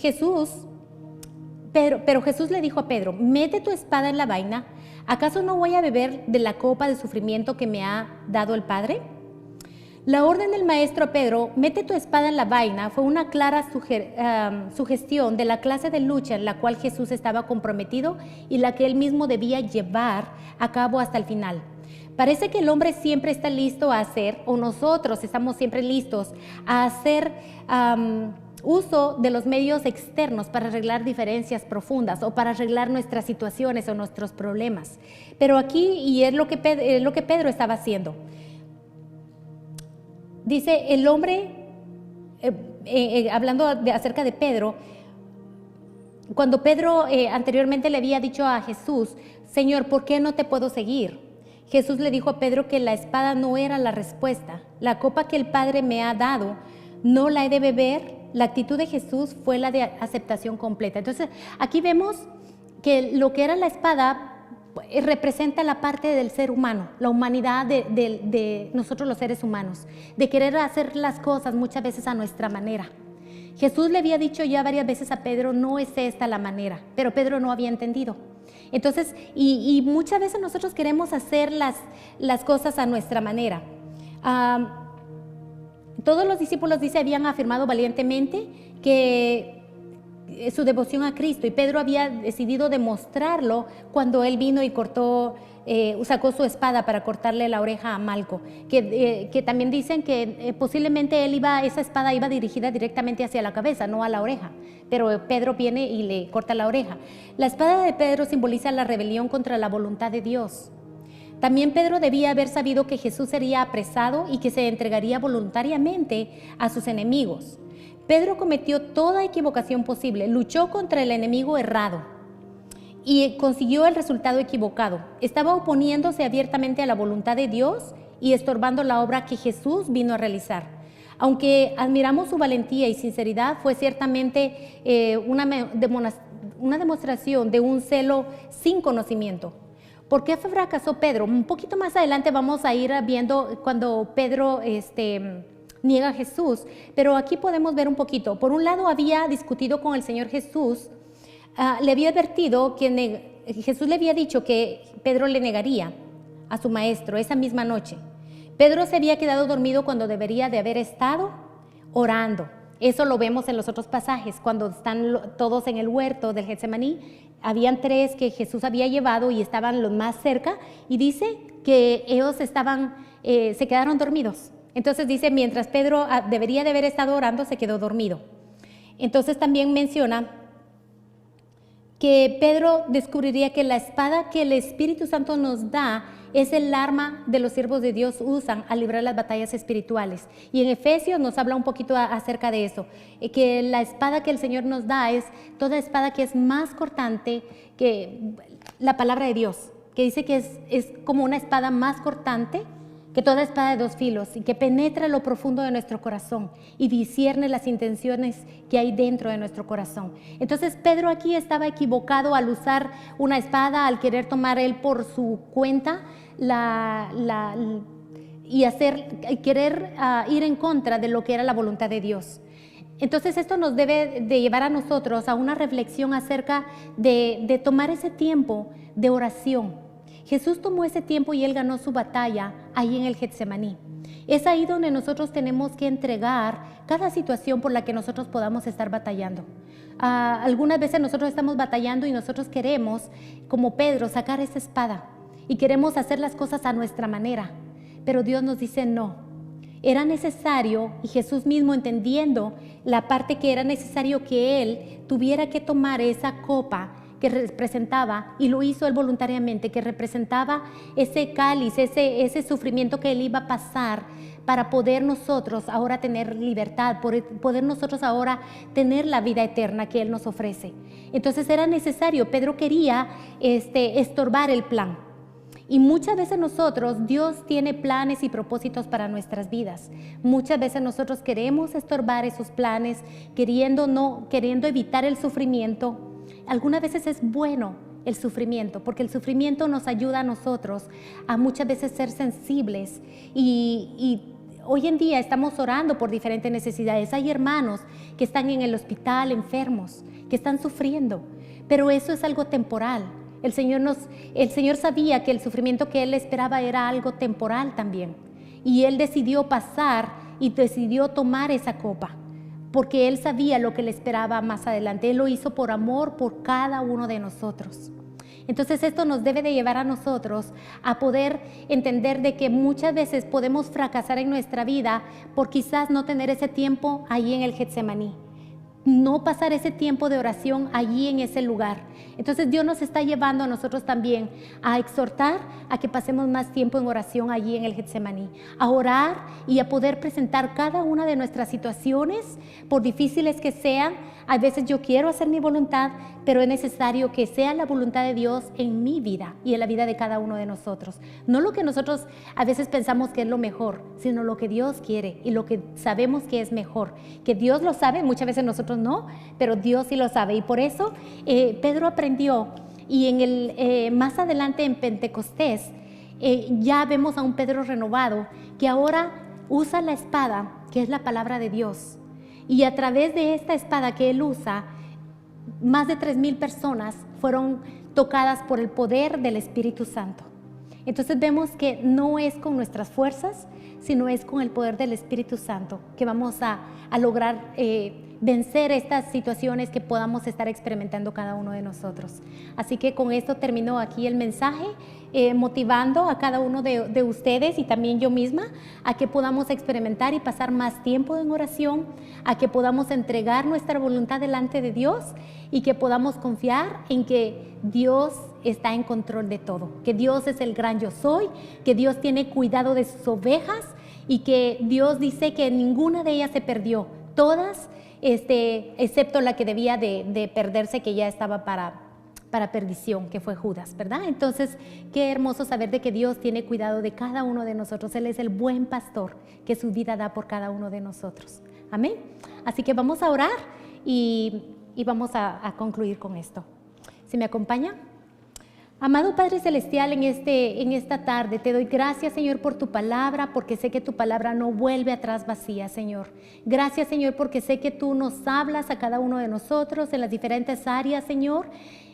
pero Jesús le dijo a Pedro, mete tu espada en la vaina. ¿Acaso no voy a beber de la copa de sufrimiento que me ha dado el Padre? La orden del maestro a Pedro, mete tu espada en la vaina, fue una clara sugestión de la clase de lucha en la cual Jesús estaba comprometido y la que él mismo debía llevar a cabo hasta el final. Parece que el hombre siempre está listo a hacer, o nosotros estamos siempre listos a hacer uso de los medios externos para arreglar diferencias profundas o para arreglar nuestras situaciones o nuestros problemas. Pero aquí, y es lo que Pedro estaba haciendo, dice el hombre, hablando acerca de Pedro, cuando Pedro anteriormente le había dicho a Jesús, Señor, ¿por qué no te puedo seguir? Jesús le dijo a Pedro que la espada no era la respuesta. La copa que el Padre me ha dado, no la he de beber. La actitud de Jesús fue la de aceptación completa. Entonces, aquí vemos que lo que era la espada representa la parte del ser humano, la humanidad de nosotros los seres humanos, de querer hacer las cosas muchas veces a nuestra manera. Jesús le había dicho ya varias veces a Pedro, no es esta la manera, pero Pedro no había entendido. Entonces, y muchas veces nosotros queremos hacer las cosas a nuestra manera. Todos los discípulos, dice, habían afirmado valientemente que su devoción a Cristo, y Pedro había decidido demostrarlo cuando él vino y sacó su espada para cortarle la oreja a Malco, que también dicen que posiblemente esa espada iba dirigida directamente hacia la cabeza, no a la oreja, pero Pedro viene y le corta la oreja. La espada de Pedro simboliza la rebelión contra la voluntad de Dios. También Pedro debía haber sabido que Jesús sería apresado y que se entregaría voluntariamente a sus enemigos. Pedro cometió toda equivocación posible, luchó contra el enemigo errado y consiguió el resultado equivocado. Estaba oponiéndose abiertamente a la voluntad de Dios y estorbando la obra que Jesús vino a realizar. Aunque admiramos su valentía y sinceridad, fue ciertamente una demostración de un celo sin conocimiento. ¿Por qué fracasó Pedro? Un poquito más adelante vamos a ir viendo cuando Pedro niega a Jesús, pero aquí podemos ver un poquito. Por un lado, había discutido con el Señor Jesús, le había advertido que Jesús le había dicho que Pedro le negaría a su maestro esa misma noche. Pedro se había quedado dormido cuando debería de haber estado orando. Eso lo vemos en los otros pasajes, cuando están todos en el huerto del Getsemaní. Habían 3 que Jesús había llevado y estaban los más cerca, y dice que ellos se quedaron dormidos. Entonces dice, mientras Pedro debería de haber estado orando, se quedó dormido. Entonces también menciona que Pedro descubriría que la espada que el Espíritu Santo nos da es el arma de los siervos de Dios usan al librar las batallas espirituales. Y en Efesios nos habla un poquito acerca de eso, que la espada que el Señor nos da es toda espada que es más cortante que la palabra de Dios, que dice que es como una espada más cortante que toda espada de 2 filos y que penetra lo profundo de nuestro corazón y discierne las intenciones que hay dentro de nuestro corazón. Entonces Pedro aquí estaba equivocado al usar una espada, al querer tomar él por su cuenta querer ir en contra de lo que era la voluntad de Dios. Entonces esto nos debe de llevar a nosotros a una reflexión acerca de tomar ese tiempo de oración. Jesús tomó ese tiempo y Él ganó su batalla ahí en el Getsemaní. Es ahí donde nosotros tenemos que entregar cada situación por la que nosotros podamos estar batallando. Algunas veces nosotros estamos batallando y nosotros queremos, como Pedro, sacar esa espada y queremos hacer las cosas a nuestra manera. Pero Dios nos dice no. Era necesario, y Jesús mismo entendiendo la parte que era necesario que Él tuviera que tomar esa copa que representaba, y lo hizo Él voluntariamente, que representaba ese cáliz, ese sufrimiento que Él iba a pasar para poder nosotros ahora tener libertad, poder nosotros ahora tener la vida eterna que Él nos ofrece. Entonces era necesario, Pedro quería estorbar el plan. Y muchas veces nosotros, Dios tiene planes y propósitos para nuestras vidas. Muchas veces nosotros queremos estorbar esos planes, queriendo evitar el sufrimiento. Algunas veces es bueno el sufrimiento, porque el sufrimiento nos ayuda a nosotros a muchas veces ser sensibles y hoy en día estamos orando por diferentes necesidades. Hay hermanos que están en el hospital enfermos, que están sufriendo, pero eso es algo temporal. El Señor sabía que el sufrimiento que Él esperaba era algo temporal también, y Él decidió pasar y decidió tomar esa copa, porque Él sabía lo que le esperaba más adelante. Él lo hizo por amor por cada uno de nosotros. Entonces esto nos debe de llevar a nosotros a poder entender de que muchas veces podemos fracasar en nuestra vida por quizás no tener ese tiempo ahí en el Getsemaní. no pasar ese tiempo de oración allí en ese lugar. Entonces Dios nos está llevando a nosotros también a exhortar a que pasemos más tiempo en oración allí en el Getsemaní, a orar y a poder presentar cada una de nuestras situaciones, por difíciles que sean. A veces yo quiero hacer mi voluntad, pero es necesario que sea la voluntad de Dios en mi vida y en la vida de cada uno de nosotros. No lo que nosotros a veces pensamos que es lo mejor, sino lo que Dios quiere y lo que sabemos que es mejor. Que Dios lo sabe, muchas veces nosotros no, pero Dios sí lo sabe. Y por eso Pedro aprendió, y más adelante en Pentecostés ya vemos a un Pedro renovado que ahora usa la espada, que es la palabra de Dios. Y a través de esta espada que él usa, más de 3,000 personas fueron tocadas por el poder del Espíritu Santo. Entonces vemos que no es con nuestras fuerzas, sino es con el poder del Espíritu Santo que vamos a lograr vencer estas situaciones que podamos estar experimentando cada uno de nosotros. Así que con esto terminó aquí el mensaje, motivando a cada uno de ustedes y también yo misma a que podamos experimentar y pasar más tiempo en oración, a que podamos entregar nuestra voluntad delante de Dios y que podamos confiar en que Dios está en control de todo, que Dios es el gran yo soy, que Dios tiene cuidado de sus ovejas y que Dios dice que ninguna de ellas se perdió, todas, excepto la que debía de perderse, que ya estaba para perdición, que fue Judas, ¿verdad? Entonces, qué hermoso saber de que Dios tiene cuidado de cada uno de nosotros. Él es el buen pastor que su vida da por cada uno de nosotros. Amén. Así que vamos a orar y vamos a concluir con esto. ¿Se me acompaña? Amado Padre Celestial, en esta tarde te doy gracias, Señor, por tu palabra, porque sé que tu palabra no vuelve atrás vacía, Señor. Gracias, Señor, porque sé que tú nos hablas a cada uno de nosotros en las diferentes áreas, Señor.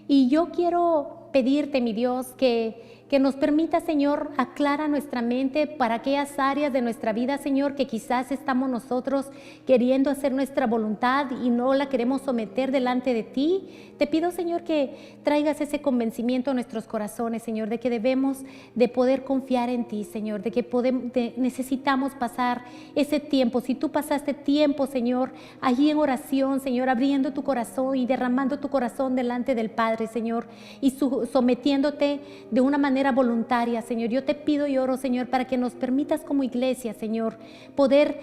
Y yo quiero pedirte, mi Dios, que nos permita, Señor, aclara nuestra mente para aquellas áreas de nuestra vida, Señor, que quizás estamos nosotros queriendo hacer nuestra voluntad y no la queremos someter delante de ti. Te pido, Señor, que traigas ese convencimiento a nuestros corazones, Señor, de que debemos de poder confiar en ti, Señor, de que necesitamos pasar ese tiempo. Si tú pasaste tiempo, Señor, allí en oración, Señor, abriendo tu corazón y derramando tu corazón delante del Padre, Señor, y sometiéndote de una manera voluntaria, Señor. Yo te pido y oro, Señor, para que nos permitas como iglesia, Señor, poder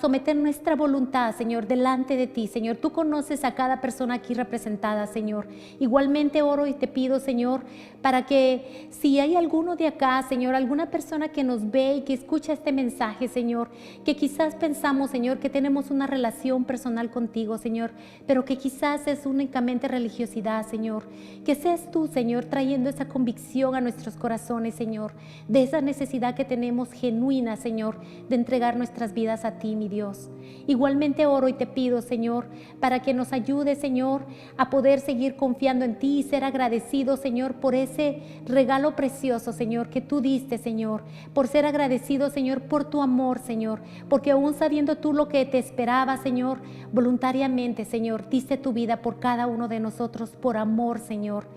someter nuestra voluntad, Señor, delante de ti, Señor. Tú conoces a cada persona aquí representada, Señor. Igualmente oro y te pido, Señor, para que si hay alguno de acá, Señor, alguna persona que nos ve y que escucha este mensaje, Señor, que quizás pensamos, Señor, que tenemos una relación personal contigo, Señor, pero que quizás es únicamente religiosidad, Señor, que seas tú, Señor, trayendo esa convicción a nuestros corazones, Señor, de esa necesidad que tenemos genuina, Señor, de entregar nuestras vidas a ti, mi Dios. Igualmente oro y te pido, Señor, para que nos ayude, Señor, a poder seguir confiando en ti y ser agradecidos, Señor, por ese regalo precioso, Señor, que tú diste, Señor, por ser agradecidos, Señor, por tu amor, Señor, porque aún sabiendo tú lo que te esperaba, Señor, voluntariamente, Señor, diste tu vida por cada uno de nosotros, por amor, Señor,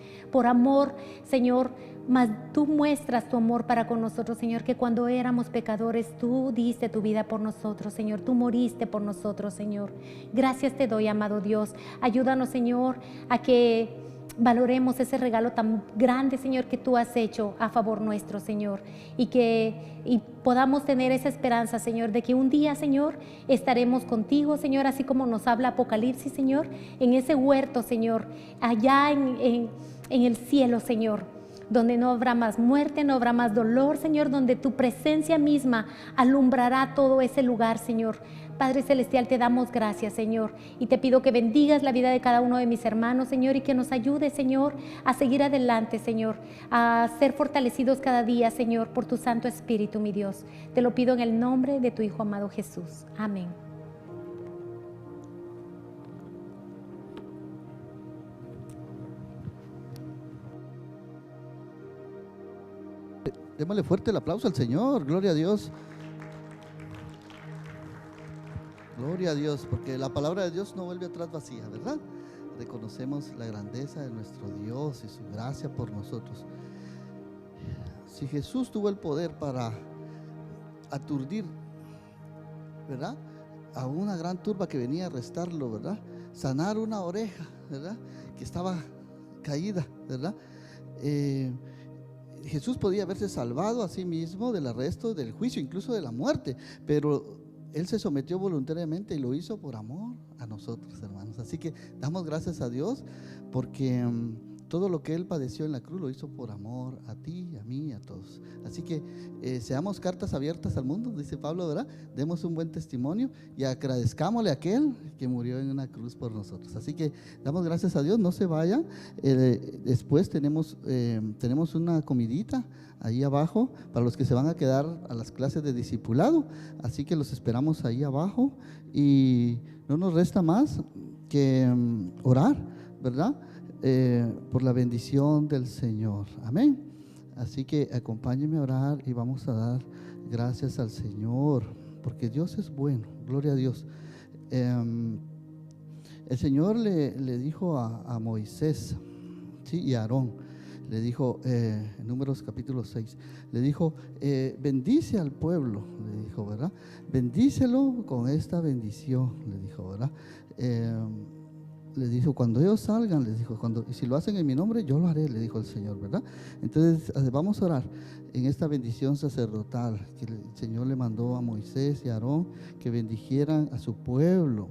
Señor, mas tú muestras tu amor para con nosotros, Señor, que cuando éramos pecadores, tú diste tu vida por nosotros, Señor, tú moriste por nosotros, Señor. Gracias te doy, amado Dios. Ayúdanos, Señor, a que valoremos ese regalo tan grande, Señor, que tú has hecho a favor nuestro, Señor, y podamos tener esa esperanza, Señor, de que un día, Señor, estaremos contigo, Señor, así como nos habla Apocalipsis, Señor, en ese huerto, Señor, allá en el cielo, Señor, donde no habrá más muerte, no habrá más dolor, Señor, donde tu presencia misma alumbrará todo ese lugar, Señor. Padre Celestial, te damos gracias, Señor, y te pido que bendigas la vida de cada uno de mis hermanos, Señor, y que nos ayude, Señor, a seguir adelante, Señor, a ser fortalecidos cada día, Señor, por tu Santo Espíritu, mi Dios. Te lo pido en el nombre de tu Hijo amado Jesús. Amén. Démosle fuerte el aplauso al Señor, gloria a Dios. Gloria a Dios, porque la palabra de Dios no vuelve atrás vacía, ¿verdad? Reconocemos la grandeza de nuestro Dios y su gracia por nosotros. Si Jesús tuvo el poder para aturdir, ¿verdad?, a una gran turba que venía a arrestarlo, ¿verdad?, sanar una oreja, ¿verdad?, que estaba caída, ¿verdad? Jesús podía haberse salvado a sí mismo del arresto, del juicio, incluso de la muerte, pero Él se sometió voluntariamente y lo hizo por amor a nosotros, hermanos. Así que damos gracias a Dios porque todo lo que Él padeció en la cruz lo hizo por amor a ti, a mí, a todos. Así que seamos cartas abiertas al mundo, dice Pablo, ¿verdad? Demos un buen testimonio y agradezcámosle a aquel que murió en una cruz por nosotros. Así que damos gracias a Dios, no se vayan. Después tenemos una comidita ahí abajo para los que se van a quedar a las clases de discipulado. Así que los esperamos ahí abajo y no nos resta más que orar, ¿verdad?, por la bendición del Señor. Amén. Así que acompáñenme a orar y vamos a dar gracias al Señor, porque Dios es bueno. Gloria a Dios. El Señor le dijo a Moisés, ¿sí?, y a Aarón, le dijo en Números capítulo 6, le dijo, bendice al pueblo, le dijo, ¿verdad? Bendícelo con esta bendición, le dijo, ¿verdad? Le dijo, cuando ellos salgan, les dijo, y si lo hacen en mi nombre, yo lo haré, le dijo el Señor, ¿verdad? Entonces vamos a orar en esta bendición sacerdotal que el Señor le mandó a Moisés y a Aarón, que bendijeran a su pueblo,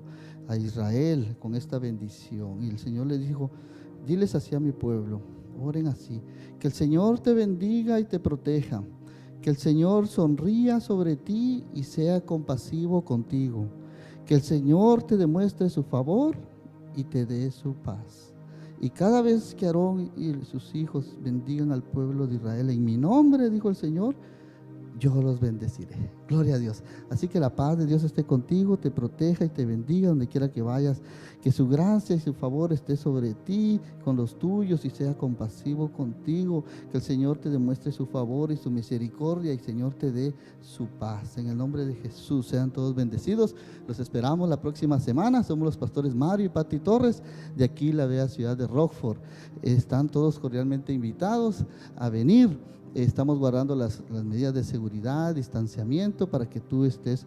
a Israel, con esta bendición. Y el Señor le dijo, diles así a mi pueblo, oren así: que el Señor te bendiga y te proteja, que el Señor sonría sobre ti y sea compasivo contigo, que el Señor te demuestre su favor y te dé su paz. Y cada vez que Aarón y sus hijos bendigan al pueblo de Israel en mi nombre, dijo el Señor, yo los bendeciré. Gloria a Dios. Así que la paz de Dios esté contigo, te proteja y te bendiga donde quiera que vayas. Que su gracia y su favor esté sobre ti, con los tuyos, y sea compasivo contigo. Que el Señor te demuestre su favor y su misericordia, y el Señor te dé su paz. En el nombre de Jesús, sean todos bendecidos. Los esperamos la próxima semana. Somos los pastores Mario y Pati Torres, de aquí la bella ciudad de Rockford. Están todos cordialmente invitados a venir. Estamos guardando las medidas de seguridad, distanciamiento, para que tú estés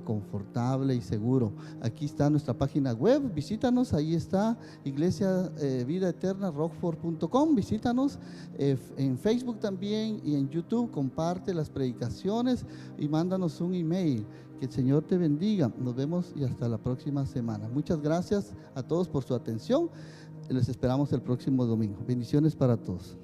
confortable y seguro. Aquí está nuestra página web, visítanos, ahí está Iglesia Vida Eterna Rockford.com, visítanos en Facebook también y en YouTube. Comparte las predicaciones y mándanos un email. Que el Señor te bendiga. Nos vemos y hasta la próxima semana. Muchas gracias a todos por su atención. Les esperamos el próximo domingo. Bendiciones para todos.